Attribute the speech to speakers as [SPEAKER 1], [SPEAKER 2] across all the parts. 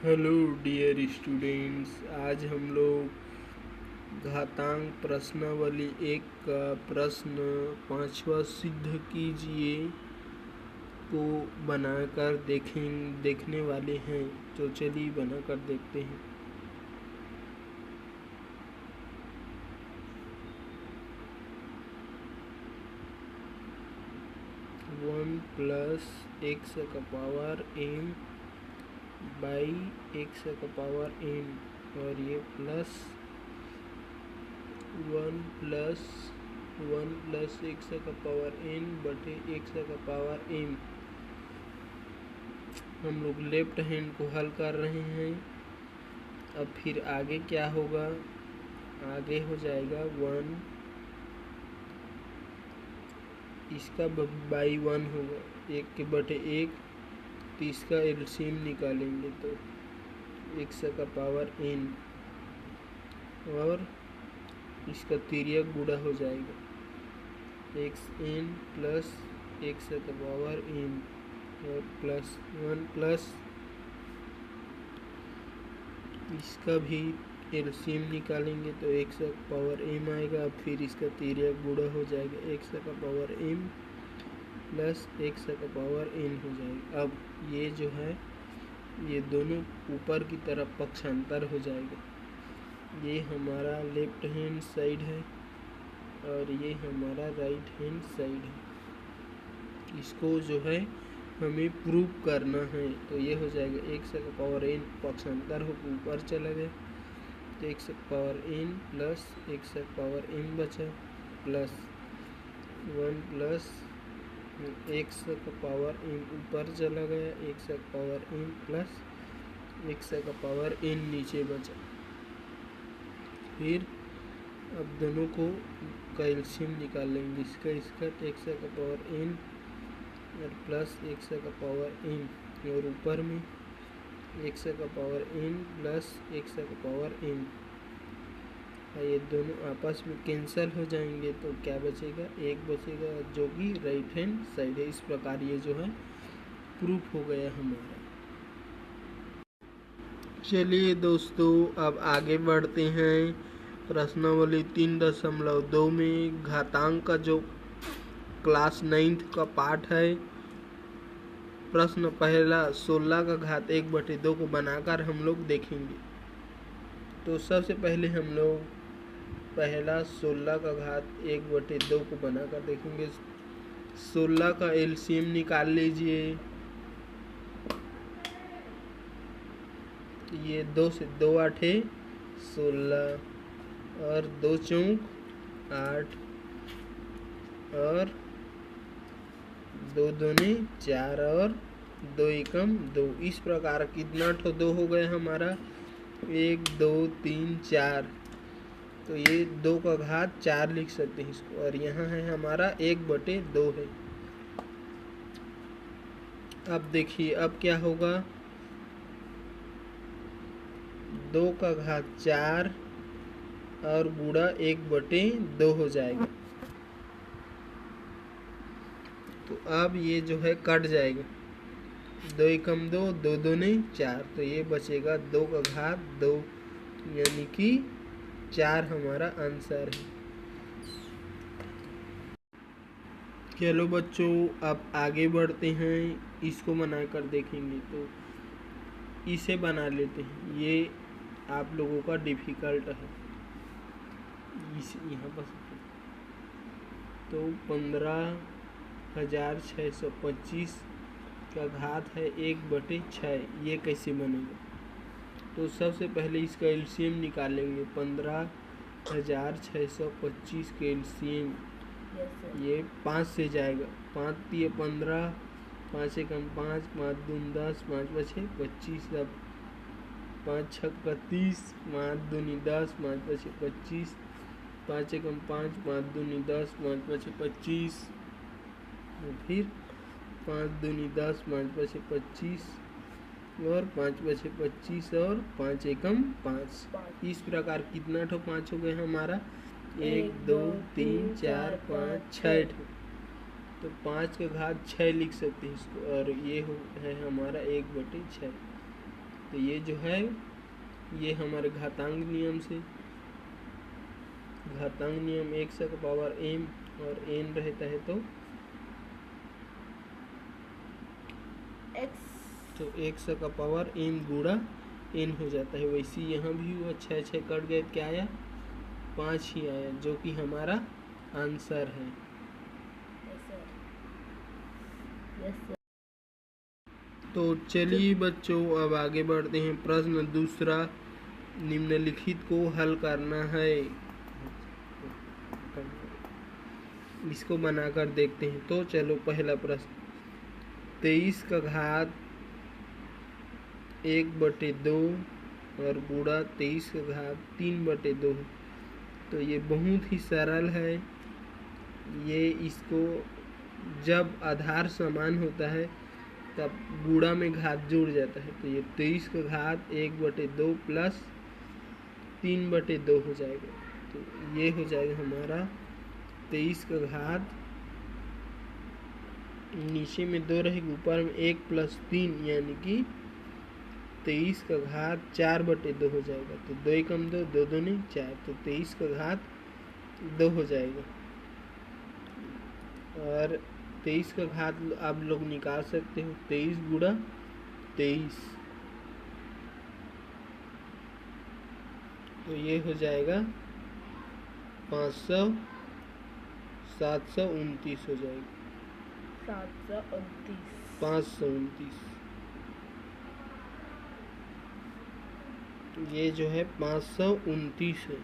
[SPEAKER 1] Hello dear students, आज हम लोग घातांक प्रश्नावली 1 का प्रश्न 5वां सिद्ध कीजिए को बनाकर देखने वाले हैं। तो चलिए बनाकर देखते हैं। वन प्लस एक्स का पावर m बाई एक्स का पावर m, और ये प्लस वन प्लस एक्स का पावर n बटे एक्स का पावर m। हम लोग लेफ्ट हैंड को हल कर रहे हैं। अब फिर आगे क्या होगा, आगे हो जाएगा 1, इसका बाई 1 होगा, 1 के बटे 1, तो इसका एलसीएम निकालेंगे तो एक्स का पावर n, और इसका तिर्यक गुणा हो जाएगा एक्स एन प्लस एक्स का पावर n, और प्लस 1 प्लस इसका भी एलसीएम निकालेंगे तो एक्स का पावर m आएगा। फिर इसका तिर्यक गुणा हो जाएगा एक्स का पावर m प्लस एक्स का पावर n हो जाएगा। अब ये जो है ये दोनों ऊपर की तरफ पक्षांतर हो जाएगा। ये हमारा लेफ्ट हैंड साइड है और ये हमारा राइट हैंड साइड है। इसको जो है हमें प्रूव करना है। तो ये हो जाएगा एक्स का पावर n पक्षांतर होकर ऊपर चला गया तो एक्स का पावर n प्लस एक्स का पावर m बचा, प्लस 1 प्लस एक्स का पावर m ऊपर चला गया, एक्स का पावर m प्लस एक्स का पावर n नीचे बचा। फिर अब दोनों को कैल्शियम निकाल लेंगे, इसका एक्स का पावर n और प्लस एक्स का पावर m, और ऊपर में एक्स का पावर n प्लस एक्स का पावर m। ये दोनों आपस में कैंसल हो जाएंगे तो क्या बचेगा, एक बचेगा जो कि राइट हैंड साइड है। इस प्रकार ये जो है प्रूफ हो गया हमारा। चलिए दोस्तों, अब आगे बढ़ते हैं। प्रश्नावली 3.2 में घातांक का जो क्लास 9th का पार्ट है, प्रश्न पहला 16 का घात 1/2 को बनाकर हम लोग देखेंगे। तो सबसे पहले हम लोग पहला 16 का घात 1/2 को बनाकर देखेंगे। 16 का एलसीएम निकाल लीजिए। ये 2 से 2 8 16, और 2 चौक 8, और 2 दूनी 4, और 2 एकम 2। इस प्रकार कितना ठो 2 हो गया हमारा, 1 2 3 4। तो ये 2 का घात 4 लिख सकते हैं इसको, और यहाँ है हमारा 1/2 है। अब देखिए अब क्या होगा, 2 का घात 4 और गुणा 1/2 हो जाएगा। तो अब ये जो है कट जाएगा, 2 एकम 2, 2 दूनी 4, तो ये बचेगा 2 का घात 2, यानी कि 4 हमारा आंसर है। चलो बच्चों, अब आगे बढ़ते हैं, इसको बनाकर देखेंगे। तो इसे बना लेते हैं, ये आप लोगों का डिफिकल्ट है। यहाँ पर तो 15,625 का घात है 1/6, ये कैसे बनेगा। तो सबसे पहले इसका एलसीएम निकालेंगे। 15,625 के एलसीएम ये 5 से जाएगा, 5 दिए 15, 5 एकम 5, 5 दूनी 10, 5 बचे 25, अब 5 छक 30, 5 दूनी 10, 5 बचे 25, 5 एकम 5, 5 दूनी 10, 5 बचे 25, फिर 5 दूनी 10, 5 बचे 25, और 5 बचे 25, और 5 एकम 5। इस प्रकार कितना ठो 5 हो गए हमारा, 1 2 3 4 5 6 ठो। तो 5 का घात 6 लिख सकते हैं इसको, और ये है हमारा 1/6। तो ये जो है ये हमारे घातांक नियम से, घातांक नियम x का पावर m और n रहता है तो x का पावर m गुणा n हो जाता है। वैसे यहाँ भी हुआ, 6 6 कट गए, क्या आया 5 ही आया, जो कि हमारा आंसर है। तो चलिए बच्चों अब आगे बढ़ते हैं। प्रश्न दूसरा, निम्नलिखित को हल करना है, इसको बनाकर देखते हैं। तो चलो पहला प्रश्न, 23 का घात 1/2 और गुणा 23 का घात 3/2। तो ये बहुत ही सरल है। ये इसको जब आधार समान होता है तब गुणा में घात जुड़ जाता है। तो ये 23 का घात 1/2 प्लस 3/2 हो जाएगा। तो ये हो जाएगा हमारा 23 का घात, नीचे में 2 रहेगी, ऊपर में 1 + 3 यानी कि 23 का घात 4/2 हो जाएगा। तो 2 × 2 2 दूनी 4, तो 23 का घात 2 हो जाएगा। और 23 का घात आप लोग निकाल सकते हो, 23 गुणा 23, तो ये हो जाएगा 500, 729 हो जाएगा, 529। ये जो है 529 है।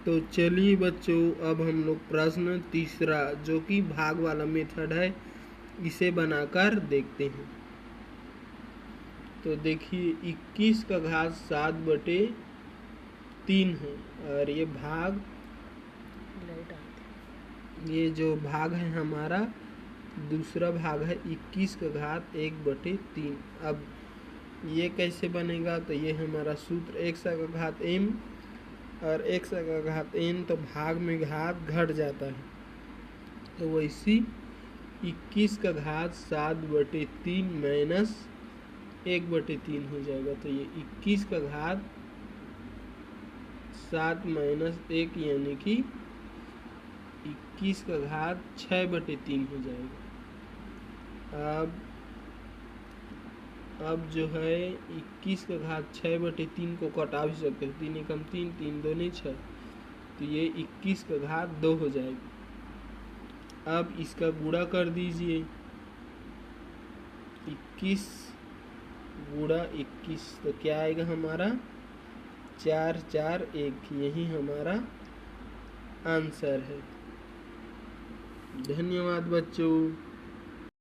[SPEAKER 1] तो चलिए बच्चों अब हम लोग प्रश्न तीसरा, जो कि भाग वाला मेथड है, इसे बनाकर देखते हैं। तो देखिए 21 का घात 7/3 है और ये भाग, ये जो भाग है हमारा दूसरा भाग है 21 का घात 1/3। अब ये कैसे बनेगा? तो ये हमारा सूत्र x का घात m और x का घात n, तो भाग में घात घट जाता है। तो वैसी 21 का घात 7/3 माइनस 1/3 हो जाएगा। तो ये 21 का घात 7 - 1 यानी कि 21 का घात 6/3 हो जाएगा। अब जो है 21 का घात 6/3 को कटा भी सकते हैं, 3 × 3 3 2 6, तो ये 21 का घात 2 हो जाएगा। अब इसका गुणा कर दीजिए, 21 गुणा 21, तो क्या आएगा हमारा 4 4 1, यही हमारा आंसर है। धन्यवाद बच्चों।